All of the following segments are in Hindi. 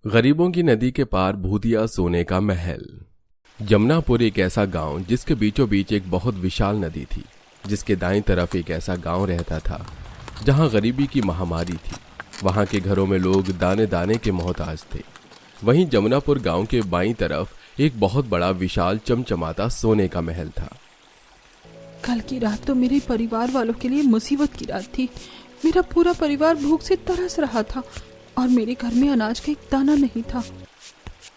गरीबों की नदी के पार भूतिया सोने का महल। जमुनापुर एक ऐसा गांव जिसके बीचों बीच एक बहुत विशाल नदी थी, जिसके दाईं तरफ एक ऐसा गांव रहता था जहां गरीबी की महामारी थी। वहां के घरों में लोग दाने दाने के मोहताज थे। वहीं जमुनापुर गांव के बाईं तरफ एक बहुत बड़ा विशाल चमचमाता सोने का महल था। कल की रात तो मेरे परिवार वालों के लिए मुसीबत की रात थी। मेरा पूरा परिवार भूख से तरस रहा था और मेरे घर में अनाज का एक दाना नहीं था।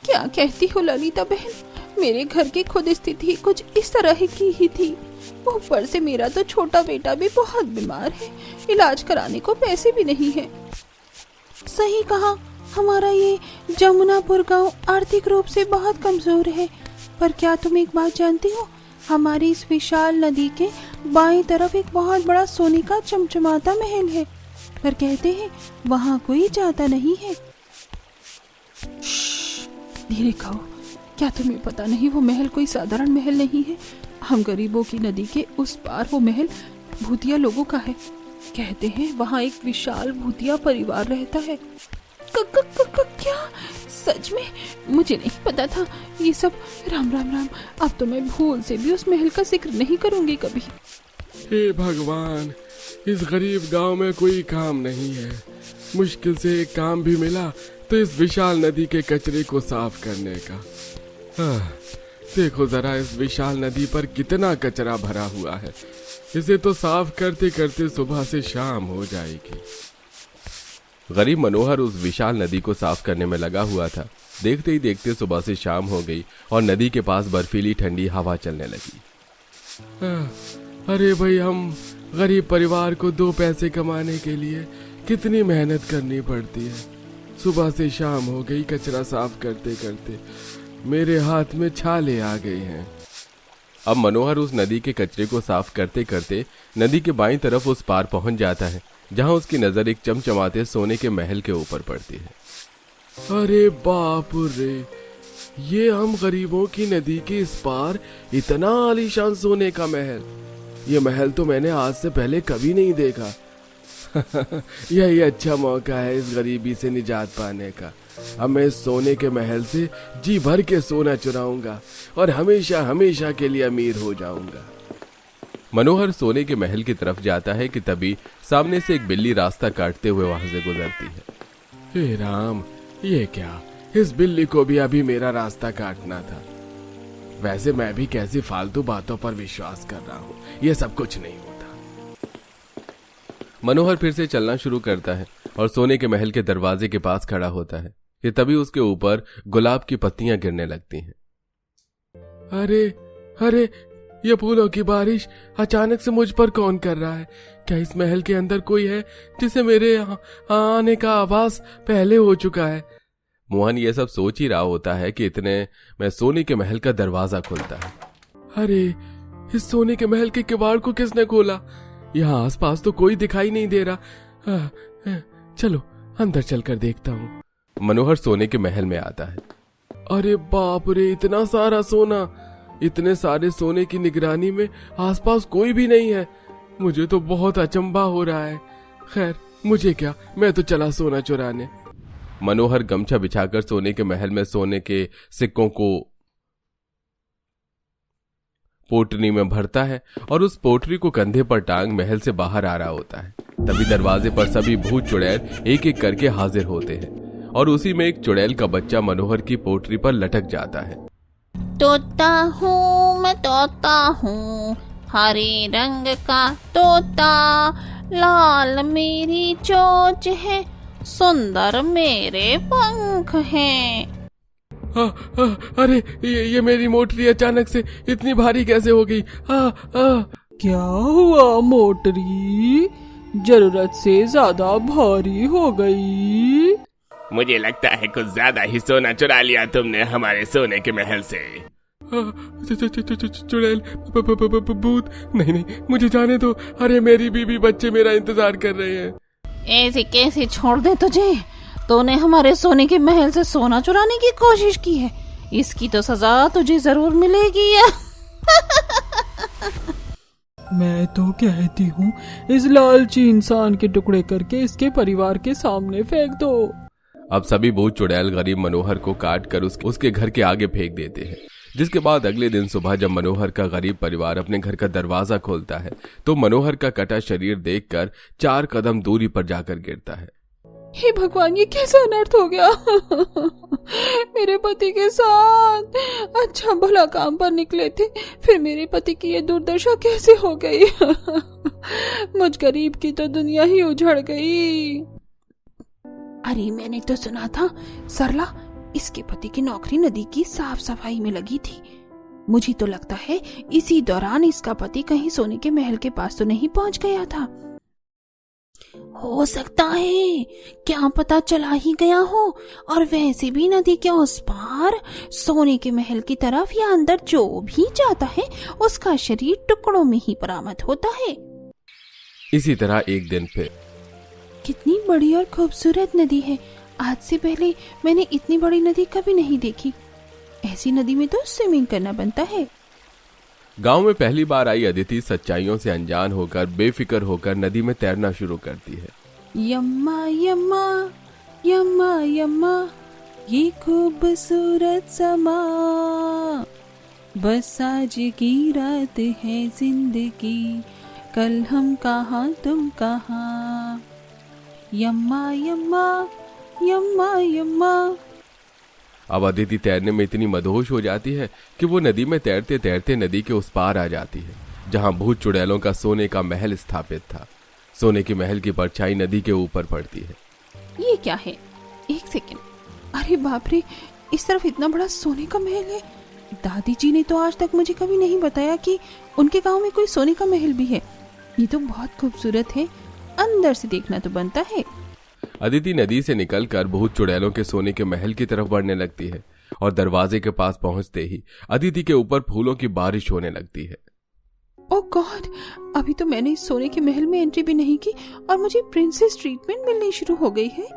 क्या कहती हो ललिता बहन, मेरे घर की खुद स्थिति कुछ इस तरह की ही थी। ऊपर से मेरा तो छोटा बेटा भी बहुत बीमार है, इलाज कराने को पैसे भी नहीं है। सही कहा, हमारा ये जमुनापुर गांव आर्थिक रूप से बहुत कमजोर है। पर क्या तुम एक बात जानती हो, हमारी इस विशाल नदी के बाईं तरफ एक बहुत बड़ा सोने का चमचमाता महल है। पर कहते हैं वहाँ कोई जाता नहीं है। धीरे कहो, क्या तुम्हें पता नहीं वो महल कोई साधारण महल नहीं है। हम गरीबों की नदी के उस पार वो महल भूतिया लोगों का है। कहते हैं वहाँ एक विशाल भूतिया परिवार रहता है। क्या सच में? मुझे नहीं पता था ये सब। राम राम राम, अब तो मैं भूल से भी उस महल का जिक्र नहीं करूंगी कभी। हे भगवान, इस गरीब गांव में कोई काम नहीं है। मुश्किल से एक काम भी मिला तो इस विशाल नदी के कचरे को साफ करने का। देखो जरा, इस विशाल नदी पर कितना कचरा भरा हुआ है। इसे तो साफ करते करते सुबह से शाम हो जाएगी। गरीब मनोहर उस विशाल नदी को साफ करने में लगा हुआ था। देखते ही देखते सुबह से शाम हो गई और नदी के पास बर्फीली ठंडी हवा चलने लगी। अरे भाई, हम गरीब परिवार को 2 पैसे कमाने के लिए कितनी मेहनत करनी पड़ती है। सुबह से शाम हो गई, कचरा साफ करते करते मेरे हाथ में छाले आ गए हैं। अब मनोहर उस नदी के कचरे को साफ करते करते नदी के बाईं तरफ उस पार पहुंच जाता है, जहां उसकी नजर एक चमचमाते सोने के महल के ऊपर पड़ती है। अरे बाप रे, ये हम गरीबों की नदी के इस पार इतना आलीशान सोने का महल। ये महल तो मैंने आज से पहले कभी नहीं देखा। यही अच्छा मौका है इस गरीबी से निजात पाने का। अब मैं इस सोने के महल से जी भर के सोना चुराऊंगा और हमेशा हमेशा के लिए अमीर हो जाऊंगा। मनोहर सोने के महल की तरफ जाता है कि तभी सामने से एक बिल्ली रास्ता काटते हुए वहां से गुजरती है। हे राम, ये क्या, इस बिल्ली को भी अभी मेरा रास्ता काटना था। वैसे मैं भी कैसी फालतू बातों पर विश्वास कर रहा हूँ, ये सब कुछ नहीं होता। मनोहर फिर से चलना शुरू करता है और सोने के महल के दरवाजे के पास खड़ा होता है कि तभी उसके ऊपर गुलाब की पत्तियां गिरने लगती हैं। अरे अरे, ये फूलों की बारिश अचानक से मुझ पर कौन कर रहा है? क्या इस महल के अंदर कोई है जिसे मेरे यहाँ आने का आभास पहले हो चुका है? मोहन ये सब सोच ही रहा होता है कि इतने में सोने के महल का दरवाजा खुलता है। अरे, इस सोने के महल के किवाड़ को किसने खोला? यहाँ आसपास तो कोई दिखाई नहीं दे रहा। चलो अंदर चलकर देखता हूँ। मनोहर सोने के महल में आता है। अरे बाप रे, इतना सारा सोना! इतने सारे सोने की निगरानी में आसपास कोई भी नहीं है। मुझे तो बहुत अचंभा हो रहा है। खैर, मुझे क्या, मैं तो चला सोना चुराने। मनोहर गमछा बिछाकर सोने के महल में सोने के सिक्कों को पोटरी में भरता है और उस पोटरी को कंधे पर टांग महल से बाहर आ रहा होता है। तभी दरवाजे पर सभी भूत चुड़ैल एक एक करके हाजिर होते हैं और उसी में एक चुड़ैल का बच्चा मनोहर की पोटरी पर लटक जाता है। तोता हूँ मैं, तोता हूँ, हरे रंग का तोता, लाल मेरी चोंच है, सुंदर मेरे पंख हैं। अरे, ये मेरी मोटरी अचानक से इतनी भारी कैसे हो गई? क्या हुआ मोटरी? जरूरत से ज्यादा भारी हो गई। मुझे लगता है कुछ ज्यादा ही सोना चुरा लिया तुमने हमारे सोने के महल से। चुड़ैल, भूत, नहीं, मुझे जाने दो। अरे, मेरी बीवी बच्चे मेरा इंतजार कर रहे हैं। ऐसे कैसे छोड़ दे तुझे? तूने हमारे सोने के महल से सोना चुराने की कोशिश की है, इसकी तो सजा तुझे जरूर मिलेगी। मैं तो कहती हूँ इस लालची इंसान के टुकड़े करके इसके परिवार के सामने फेंक दो। अब सभी भूत चुड़ैल गरीब मनोहर को काट कर उसके घर के आगे फेंक देते हैं। जिसके बाद अगले दिन सुबह जब मनोहर का गरीब परिवार अपने घर का दरवाजा खोलता है तो मनोहर का कटा शरीर देखकर 4 कदम दूरी पर जाकर गिरता है। हे भगवान, ये कैसा अनर्थ हो गया। मेरे पति के साथ अच्छा भला काम पर निकले थे, फिर मेरे पति की ये दुर्दशा कैसे हो गई। मुझ गरीब की तो दुनिया ही उजड़ गई। अरे मैंने तो सुना था सरला, इसके पति की नौकरी नदी की साफ सफाई में लगी थी। मुझे तो लगता है इसी दौरान इसका पति कहीं सोने के महल के पास तो नहीं पहुंच गया था। हो सकता है, क्या पता चला ही गया हो। और वैसे भी नदी के उस पार सोने के महल की तरफ या अंदर जो भी जाता है उसका शरीर टुकड़ों में ही बरामद होता है। इसी तरह एक दिन फिर, कितनी बड़ी और खूबसूरत नदी है। आज से पहले मैंने इतनी बड़ी नदी कभी नहीं देखी। ऐसी नदी में तो स्विमिंग करना बनता है। गांव में पहली बार आई अदिति सच्चाइयों से अनजान होकर बेफिक्र होकर नदी में तैरना शुरू करती है। यम्मा यम्मा यम्मा यम्मा, ये खूबसूरत समा, बस आज की रात है जिंदगी, कल हम कहाँ तुम कहाँ। यम्मा यम्मा यम्मा यम्मा। अब अदिति तैरने में इतनी मदहोश हो जाती है कि वो नदी में तैरते तैरते नदी के उस पार आ जाती है जहां भूत चुड़ैलों का सोने का महल स्थापित था। सोने के महल की परछाई नदी के ऊपर पड़ती है। ये क्या है? एक सेकंड, अरे बाप रे, इस तरफ इतना बड़ा सोने का महल है। दादी जी ने तो आज तक मुझे कभी नहीं बताया कि उनके गांव में कोई सोने का महल भी है। ये तो बहुत खूबसूरत है, अंदर से देखना तो बनता है। अदिति नदी से निकलकर भूत चुड़ैलों के सोने के महल की तरफ बढ़ने लगती है और दरवाजे के पास पहुंचते ही अदिति के ऊपर फूलों की बारिश होने लगती है। ओह गॉड, अभी तो मैंने इस सोने के महल में एंट्री भी नहीं की और मुझे प्रिंसेस ट्रीटमेंट मिलनी शुरू हो गई है।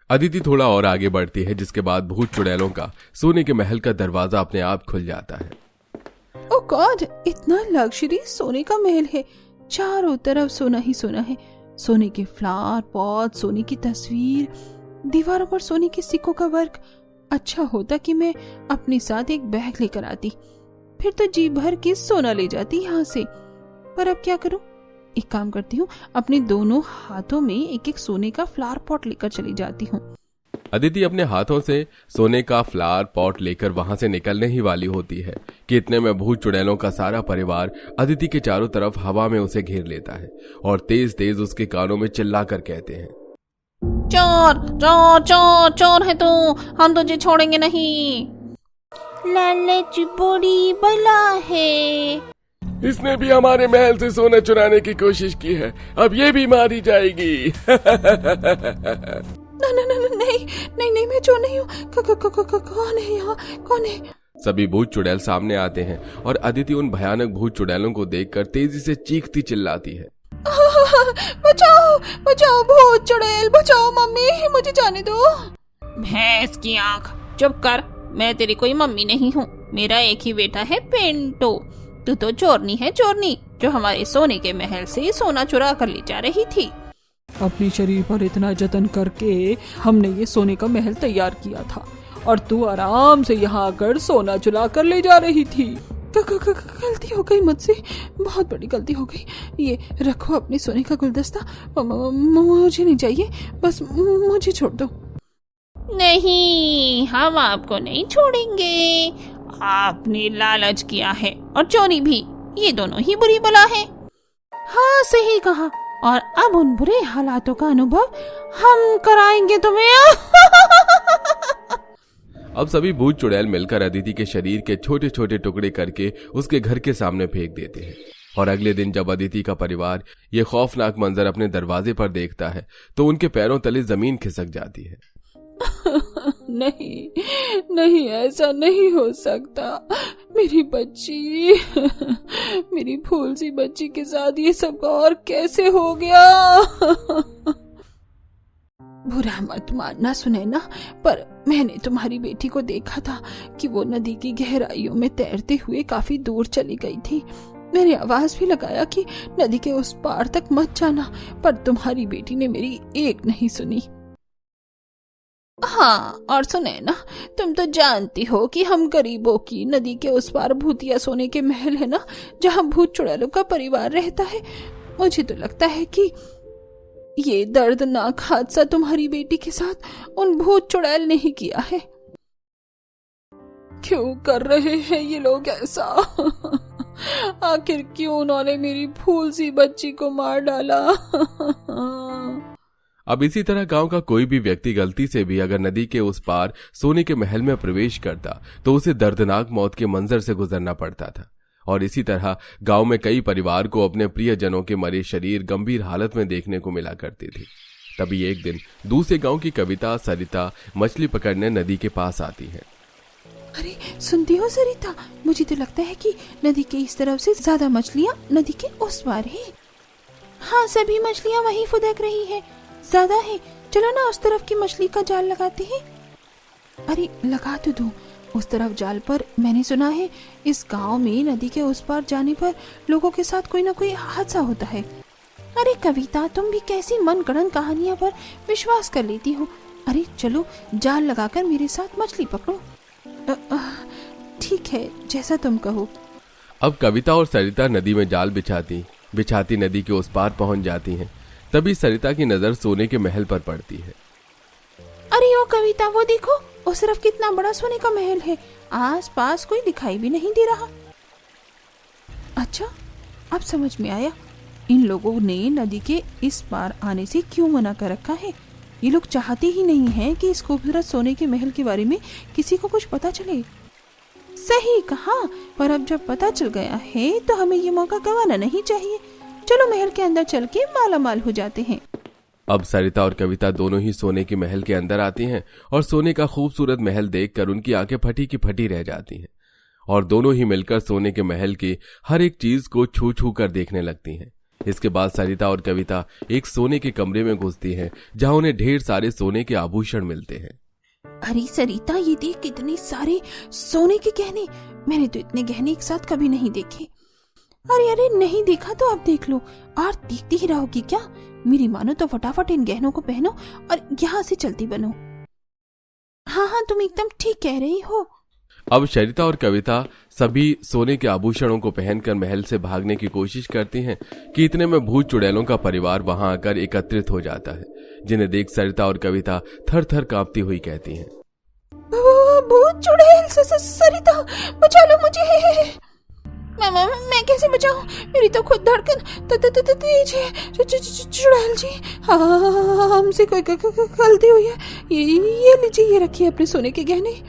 अदिति थोड़ा और आगे बढ़ती है जिसके बाद भूत चुड़ैलों का सोने के महल का दरवाजा अपने आप खुल जाता है। ओह गॉड, इतना लग्जरी सोने का महल है। चारों तरफ सोना ही सोना है। सोने के फ्लावर पॉट, सोने की तस्वीर, दीवारों पर सोने के सिक्कों का वर्क। अच्छा होता कि मैं अपने साथ एक बैग लेकर आती, फिर तो जी भर के सोना ले जाती यहाँ से। पर अब क्या करूं? एक काम करती हूँ, अपने दोनों हाथों में एक एक सोने का फ्लावर पॉट लेकर चली जाती हूँ। अदिति अपने हाथों से सोने का फ्लावर पॉट लेकर वहां से निकलने ही वाली होती है कि इतने में भूत चुड़ैलों का सारा परिवार अदिति के चारों तरफ हवा में उसे घेर लेता है और तेज तेज उसके कानों में चिल्लाकर कहते हैं, चोर चोर चोर चोर है तू, हम तुझे छोड़ेंगे नहीं। लालच बड़ी बला है। इसने भी हमारे महल से सोना चुराने की कोशिश की है, अब ये भी मारी जाएगी। नहीं, मैं चोर नहीं हूँ। कौन है यहाँ? कौन है? सभी भूत चुड़ैल सामने आते हैं और अदिति उन भयानक भूत चुड़ैलों को देखकर तेजी से चीखती चिल्लाती है, बचाओ बचाओ, भूत चुड़ैल बचाओ, मम्मी मुझे जाने दो। भैंस की आंख, चुप कर। मैं तेरी कोई मम्मी नहीं हूँ। मेरा एक ही बेटा है पिंटू। तू तो चोरनी है, चोरनी, जो हमारे सोने के महल से सोना चुरा कर ले जा रही थी। अपने शरीर पर इतना जतन करके हमने ये सोने का महल तैयार किया था और तू आराम से यहाँ आकर सोना चुरा कर ले जा रही थी। गलती हो गई मुझसे, बहुत बड़ी गलती हो गई। ये रखो अपने सोने का गुलदस्ता, मुझे नहीं चाहिए, बस मुझे छोड़ दो। नहीं, हम आपको नहीं छोड़ेंगे। आपने लालच किया है और चोरी भी, ये दोनों ही बुरी बला है। हाँ सही कहा, और अब उन बुरे हालातों का अनुभव हम कराएंगे तुम्हें। अब सभी भूत चुड़ैल मिलकर अदिति के शरीर के छोटे छोटे टुकड़े करके उसके घर के सामने फेंक देते हैं। और अगले दिन जब अदिति का परिवार ये खौफनाक मंजर अपने दरवाजे पर देखता है तो उनके पैरों तले जमीन खिसक जाती है। नहीं, ऐसा नहीं हो सकता। मेरी बच्ची, मेरी फूल सी बच्ची के साथ ये सब और कैसे हो गया? बुरा मत मानना सुनैना, पर मैंने तुम्हारी बेटी को देखा था कि वो नदी की गहराइयों में तैरते हुए काफी दूर चली गई थी। मैंने आवाज भी लगाया कि नदी के उस पार तक मत जाना, पर तुम्हारी बेटी ने मेरी एक नहीं सुनी। हाँ, और सुने ना, तुम तो जानती हो कि हम गरीबों की नदी के उस पार भूतिया सोने के महल है ना, जहाँ भूत चुड़ैलों का परिवार रहता है। मुझे तो लगता है कि ये दर्दनाक हादसा तुम्हारी बेटी के साथ उन भूत चुड़ैल ने ही किया है। क्यों कर रहे हैं ये लोग ऐसा? आखिर क्यों उन्होंने मेरी फूल सी बच्ची को मार डाला? अब इसी तरह गांव का कोई भी व्यक्ति गलती से भी अगर नदी के उस पार सोने के महल में प्रवेश करता तो उसे दर्दनाक मौत के मंजर से गुजरना पड़ता था। और इसी तरह गांव में कई परिवार को अपने प्रियजनों के मरे शरीर गंभीर हालत में देखने को मिला करती थी। तभी एक दिन दूसरे गांव की कविता सरिता मछली पकड़ने नदी के पास आती है। अरे सुनती हो सरिता, मुझे तो लगता है कि नदी के इस तरफ से ज्यादा मछलियाँ नदी के उस पार है। हाँ, सभी मछलियाँ वहीं फुदक रही है, ज्यादा है। चलो ना उस तरफ की मछली का जाल लगाते हैं। अरे लगा तो दो उस तरफ जाल, पर मैंने सुना है इस गांव में नदी के उस पार जाने पर लोगों के साथ कोई ना कोई हादसा होता है। अरे कविता, तुम भी कैसी मनगढ़ंत कहानियां पर विश्वास कर लेती हो। अरे चलो जाल लगाकर मेरे साथ मछली पकड़ो। ठीक है, जैसा तुम कहो। अब कविता और सरिता नदी में जाल बिछाती नदी के उस पार पहुंच जाती हैं। तभी सरिता की नजर सोने के महल पर पड़ती है। अरे ओ कविता, वो देखो उस तरफ कितना बड़ा सोने का महल है, आस पास कोई दिखाई भी नहीं दे रहा। अच्छा, अब समझ में आया इन लोगों ने नदी के इस पार आने से क्यों मना कर रखा है। ये लोग चाहते ही नहीं हैं कि इस खूबसूरत सोने के महल के बारे में किसी को कुछ पता चले। सही कहा, पर अब जब पता चल गया है तो हमें ये मौका गंवाना नहीं चाहिए। चलो महल के अंदर चल के मालामाल हो जाते हैं। अब सरिता और कविता दोनों ही सोने के महल के अंदर आती हैं और सोने का खूबसूरत महल देखकर उनकी आंखें फटी की फटी रह जाती हैं और दोनों ही मिलकर सोने के महल की हर एक चीज को छू छू कर देखने लगती हैं। इसके बाद सरिता और कविता एक सोने के कमरे में घुसती हैं जहां उन्हें ढेर सारे सोने के आभूषण मिलते हैं। अरे सरिता, ये देख कितने सारे सोने के गहने। मैंने तो इतने गहने एक साथ कभी नहीं देखे। अरे नहीं देखा तो अब देख लो, और देखती ही रहोगी क्या? मेरी मानो तो फटाफट इन गहनों को पहनो और यहाँ से चलती बनो। हाँ, तुम एकदम ठीक कह रही हो। अब सरिता और कविता सभी सोने के आभूषणों को पहनकर महल से भागने की कोशिश करती हैं कि इतने में भूत चुड़ैलों का परिवार वहां आकर एकत्रित हो जाता है, जिन्हें देख सरिता और कविता थर थर कांपती हुई कहती हैं, भूत चुड़ैल, सरिता बचा लो मुझे। मैं कैसे बचाऊं? मेरी तो खुद धड़कन तेज है। चुड़ैल जी, हमसे कोई गलती हुई है। ये लीजिए, ये रखिए अपने सोने के गहने।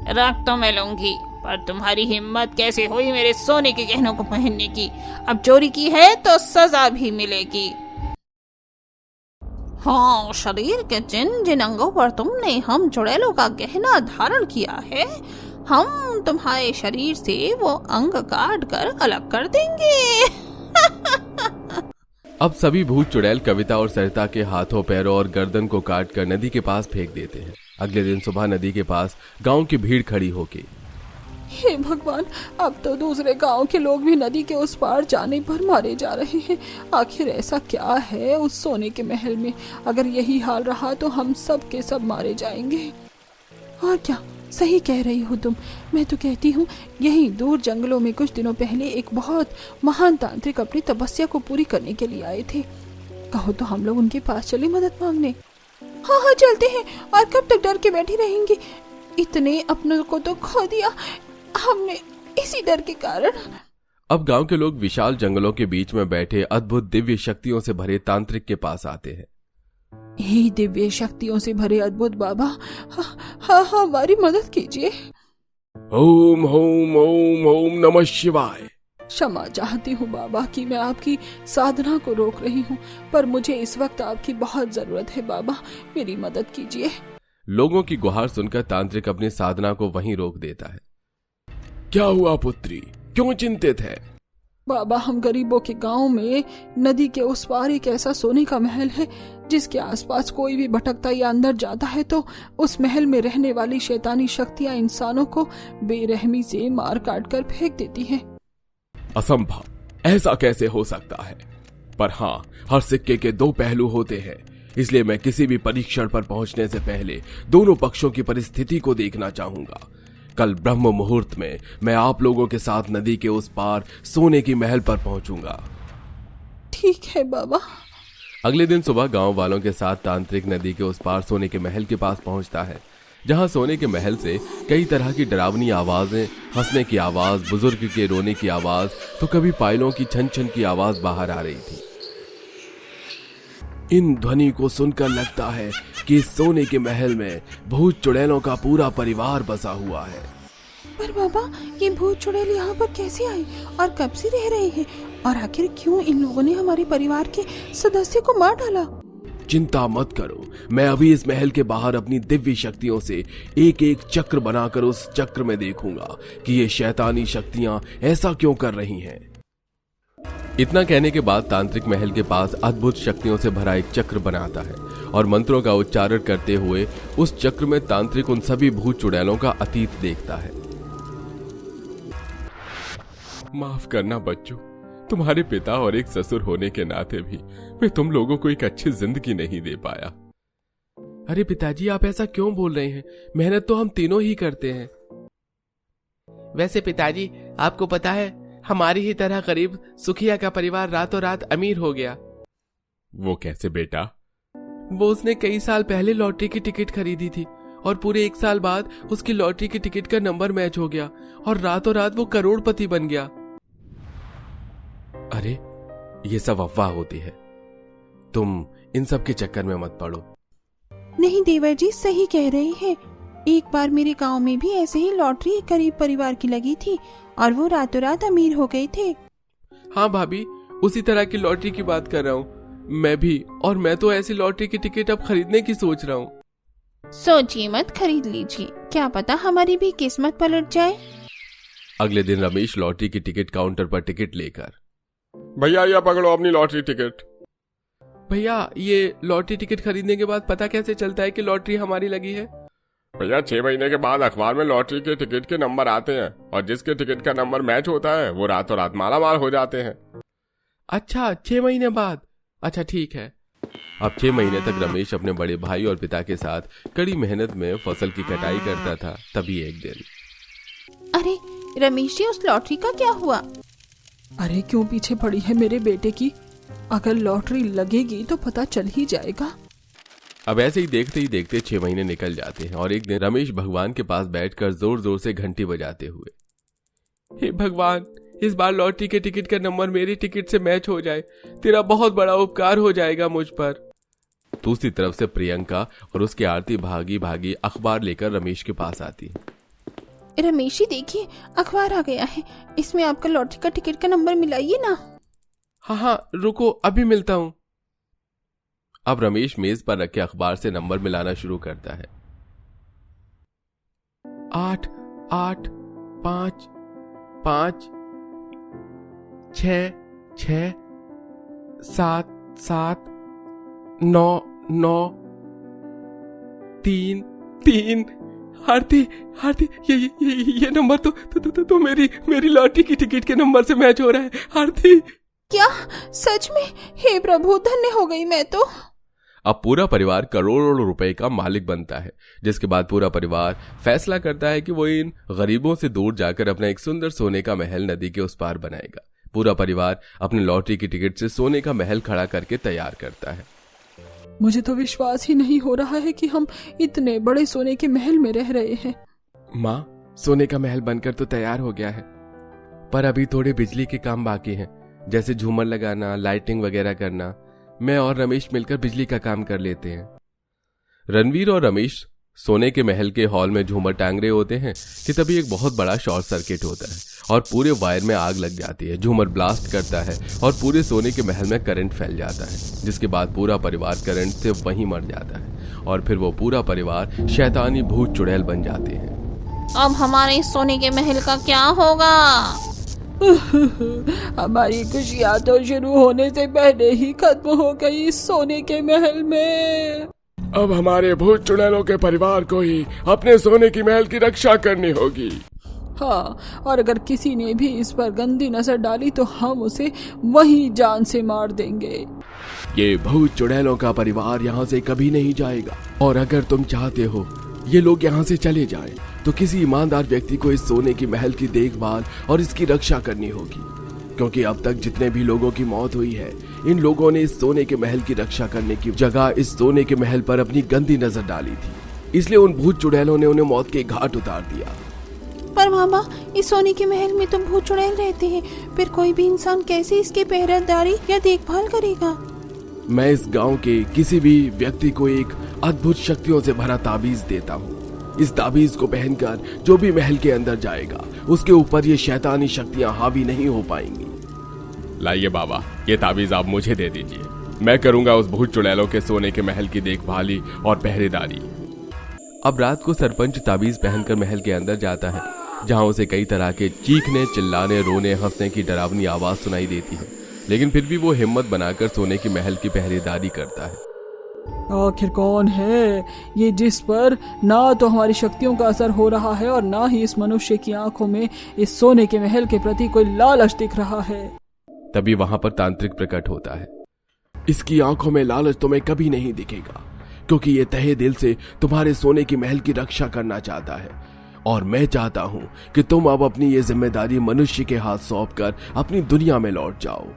रख तो मैं लूंगी, पर तुम्हारी हिम्मत कैसे हुई मेरे सोने के गहनों को पहनने की? अब चोरी की है तो सजा भी मिलेगी। हाँ, शरीर के जिन अंगों पर तुमने हम चुड़ैलों का गहना धारण किया है, हम तुम्हारे शरीर से वो अंग काट कर अलग कर देंगे। अब सभी भूत चुड़ैल कविता और सरिता के हाथों, पैरों और गर्दन को काट कर नदी के पास फेंक देते हैं। अगले दिन सुबह नदी के पास गांव की भीड़ खड़ी होगी। हे भगवान, अब तो दूसरे गांव के लोग भी नदी के उस पार जाने पर मारे जा रहे हैं। आखिर ऐसा क्या है उस सोने के महल में? अगर यही हाल रहा तो हम सब के सब मारे जाएंगे। और क्या, सही कह रही हो तुम। मैं तो कहती हूँ यहीं दूर जंगलों में कुछ दिनों पहले एक बहुत महान तांत्रिक अपनी तपस्या को पूरी करने के लिए आए थे। कहो तो हम लोग उनके पास चले मदद मांगने। हाँ, चलते हैं। और कब तक डर के बैठे रहेंगे? इतने अपनों को तो खो दिया हमने इसी डर के कारण। अब गांव के लोग विशाल जंगलों के बीच में बैठे अद्भुत दिव्य शक्तियों से भरे तांत्रिक के पास आते हैं। हे दिव्य शक्तियों से भरे अद्भुत बाबा, हाँ, हमारी मदद कीजिए। ओम ओम ओम ओम नमः शिवाय। क्षमा चाहती हूँ बाबा कि मैं आपकी साधना को रोक रही हूँ, पर मुझे इस वक्त आपकी बहुत जरूरत है बाबा, मेरी मदद कीजिए। लोगों की गुहार सुनकर तांत्रिक अपनी साधना को वहीं रोक देता है। क्या हुआ पुत्री, क्यों चिंतित है? बाबा, हम गरीबों के गांव में नदी के उस पार एक ऐसा सोने का महल है जिसके आसपास कोई भी भटकता या अंदर जाता है तो उस महल में रहने वाली शैतानी शक्तियां इंसानों को बेरहमी से मार काट कर फेंक देती हैं। असंभव, ऐसा कैसे हो सकता है? पर हाँ, हर सिक्के के दो पहलू होते हैं। इसलिए मैं किसी भी परीक्षण पर पहुंचने से पहले दोनों पक्षों की परिस्थिति को देखना चाहूंगा। कल ब्रह्म मुहूर्त में मैं आप लोगों के साथ नदी के उस पार सोने की महल पर पहुंचूंगा। ठीक है बाबा। अगले दिन सुबह गांव वालों के साथ तांत्रिक नदी के उस पार सोने के महल के पास पहुंचता है, जहां सोने के महल से कई तरह की डरावनी आवाजें, हंसने की आवाज, बुजुर्ग के रोने की आवाज, तो कभी पायलों की छन छन की आवाज बाहर आ रही थी। इन ध्वनि को सुनकर लगता है कि इस सोने के महल में भूत चुड़ैलों का पूरा परिवार बसा हुआ है। पर बाबा, ये भूत चुड़ैल यहाँ पर कैसे आई और कब से रह रहे हैं, और आखिर क्यों इन लोगों ने हमारे परिवार के सदस्य को मार डाला? चिंता मत करो, मैं अभी इस महल के बाहर अपनी दिव्य शक्तियों से एक एक चक्र बनाकर उस चक्र में देखूंगा कि ये शैतानी शक्तियां ऐसा क्यों कर रही हैं। इतना कहने के बाद तांत्रिक महल के पास अद्भुत शक्तियों से भरा एक चक्र बनाता है और मंत्रों का उच्चारण करते हुए उस चक्र में तांत्रिक उन सभी भूत चुड़ैलों का अतीत देखता है। माफ करना बच्चों, तुम्हारे पिता और एक ससुर होने के नाते भी मैं तुम लोगों को एक अच्छी जिंदगी नहीं दे पाया। अरे पिताजी, आप ऐसा क्यों बोल रहे हैं? मेहनत तो हम तीनों ही करते हैं। वैसे पिताजी, आपको पता है हमारी ही तरह गरीब सुखिया का परिवार रातों रात अमीर हो गया। वो कैसे बेटा? वो उसने कई साल पहले लॉटरी की टिकट खरीदी थी और पूरे 1 साल बाद उसकी लॉटरी की टिकट का नंबर मैच हो गया और रातों रात वो करोड़पति बन गया। अरे ये सब अफवाह होती है, तुम इन सब के चक्कर में मत पड़ो। नहीं देवर जी, सही कह रहे हैं। एक बार मेरे गांव में भी ऐसे ही लॉटरी एक गरीब परिवार की लगी थी और वो रातों रात अमीर हो गए थे। हाँ भाभी, उसी तरह की लॉटरी की बात कर रहा हूँ मैं भी, और मैं तो ऐसी लॉटरी की टिकट अब खरीदने की सोच रहा हूँ। सोचिए मत, खरीद लीजिए, क्या पता हमारी भी किस्मत पलट जाए। अगले दिन रमेश लॉटरी की टिकट काउंटर पर टिकट लेकर, भैया ये पकड़ो अपनी लॉटरी टिकट। भैया, ये लॉटरी टिकट खरीदने के बाद पता कैसे चलता है कि लॉटरी हमारी लगी है? भैया 6 महीने के बाद अखबार में लॉटरी के टिकट के नंबर आते हैं और जिसके टिकट का नंबर मैच होता है वो रातों रात मालामाल हो जाते हैं। अच्छा, 6 महीने बाद। अच्छा ठीक है। अब 6 महीने तक रमेश अपने बड़े भाई और पिता के साथ कड़ी मेहनत में फसल की कटाई करता था। तभी एक दिन, अरे रमेश जी, उस लॉटरी का क्या हुआ? अरे क्यों पीछे पड़ी है मेरे बेटे की? अगर लॉटरी लगेगी तो पता चल ही जाएगा। अब ऐसे ही देखते 6 महीने निकल जाते हैं और एक दिन रमेश भगवान के पास बैठकर जोर जोर से घंटी बजाते हुए, हे भगवान, इस बार लॉटरी के टिकट का नंबर मेरी टिकट से मैच हो जाए, तेरा बहुत बड़ा उपकार हो जाएगा मुझ पर। दूसरी तरफ से प्रियंका और उसकी आरती भागी भागी अखबार लेकर रमेश के पास आती है। रमेश जी देखिए, अखबार आ गया है, इसमें आपका लॉटरी का टिकट का नंबर मिलाइए ना। हाँ, रुको, अभी मिलता हूँ। अब रमेश मेज पर रखे अखबार से नंबर मिलाना शुरू करता है। 8 8 5 5 6 6 7 7 9 9 3 3। आरती, ये नंबर तो मेरी लॉटरी की टिकट के नंबर से मैच हो रहा है। आरती, क्या सच में? हे प्रभु, धन्य हो गई मैं तो। अब पूरा परिवार करोड़ों रुपए का मालिक बनता है, जिसके बाद पूरा परिवार फैसला करता है कि वो इन गरीबों से दूर जाकर अपना एक सुंदर सोने का महल नदी के उस पार बनाएगा। पूरा परिवार अपने लॉटरी की टिकट से सोने का महल खड़ा करके तैयार करता है। मुझे तो विश्वास ही नहीं हो रहा है कि हम इतने बड़े सोने के महल में रह रहे हैं। माँ, सोने का महल बनकर तो तैयार हो गया है, पर अभी थोड़े बिजली के काम बाकी हैं, जैसे झूमर लगाना, लाइटिंग वगैरह करना। मैं और रमेश मिलकर बिजली का काम कर लेते हैं। रणवीर और रमेश सोने के महल के हॉल में झूमर टांग रहे होते हैं कि तभी एक बहुत बड़ा शॉर्ट सर्किट होता है और पूरे वायर में आग लग जाती है। झूमर ब्लास्ट करता है और पूरे सोने के महल में करंट फैल जाता है, जिसके बाद पूरा परिवार करंट से वहीं मर जाता है और फिर वो पूरा परिवार शैतानी भूत चुड़ैल बन जाते हैं। अब हमारे सोने के महल का क्या होगा? हमारी खुशियाँ तो शुरू होने से पहले ही खत्म हो गई इस सोने के महल में। अब हमारे भूत चुड़ैलों के परिवार को ही अपने सोने की महल की रक्षा करनी होगी। हाँ, और अगर किसी ने भी इस पर गंदी नजर डाली तो हम उसे वहीं जान से मार देंगे। ये भूत चुड़ैलों का परिवार यहाँ से कभी नहीं जाएगा, और अगर तुम चाहते हो ये लोग यहाँ से चले जाएं, तो किसी ईमानदार व्यक्ति को इस सोने की महल की देखभाल और इसकी रक्षा करनी होगी, क्योंकि अब तक जितने भी लोगों की मौत हुई है, इन लोगों ने इस सोने के महल की रक्षा करने की जगह इस सोने के महल पर अपनी गंदी नजर डाली थी, इसलिए उन भूत चुड़ैलों ने उन्हें मौत के घाट उतार दिया। पर मामा, इस सोने के महल में तो भूत चुड़ैल रहते हैं, फिर कोई भी इंसान कैसे इसकी पहरेदारी या देखभाल करेगा? मैं इस गांव के किसी भी व्यक्ति को एक अद्भुत शक्तियों से भरा ताबीज देता हूँ। इस ताबीज को पहनकर जो भी महल के अंदर जाएगा, उसके ऊपर ये शैतानी शक्तियां हावी नहीं हो पाएंगी। लाइए बाबा, ये ताबीज आप मुझे दे दीजिए, मैं करूंगा उस भूत चुड़ैलों के सोने के महल की देखभाली और पहरेदारी। अब रात को सरपंच ताबीज पहनकर महल के अंदर जाता है, जहां उसे कई तरह के चीखने, चिल्लाने, रोने, हंसने की डरावनी आवाज सुनाई देती है, लेकिन फिर भी वो हिम्मत बनाकर सोने की महल की पहरेदारी करता है। आखिर कौन है ये जिस पर ना तो हमारी शक्तियों का असर हो रहा है और ना ही इस मनुष्य की आंखों में इस सोने के महल के प्रति कोई लालच दिख रहा है? तभी वहां पर तांत्रिक प्रकट होता है। इसकी आंखों में लालच तुम्हें कभी नहीं दिखेगा, क्योंकि ये तहे दिल से तुम्हारे सोने की महल की रक्षा करना चाहता है, और मैं चाहता हूँ कि तुम अब अपनी ये जिम्मेदारी मनुष्य के हाथ सौंपकर अपनी दुनिया में लौट जाओ।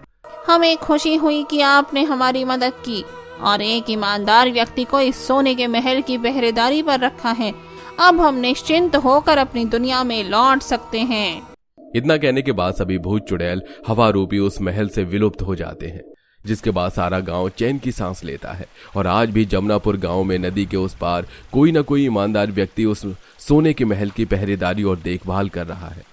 हमें खुशी हुई कि आपने हमारी मदद की और एक ईमानदार व्यक्ति को इस सोने के महल की पहरेदारी पर रखा है। अब हम निश्चिंत होकर अपनी दुनिया में लौट सकते हैं। इतना कहने के बाद सभी भूत चुड़ैल हवा रूपी उस महल से विलुप्त हो जाते हैं, जिसके बाद सारा गांव चैन की सांस लेता है। और आज भी जमुनापुर गांव में नदी के उस पार कोई न कोई ईमानदार व्यक्ति उस सोने के महल की पहरेदारी और देखभाल कर रहा है।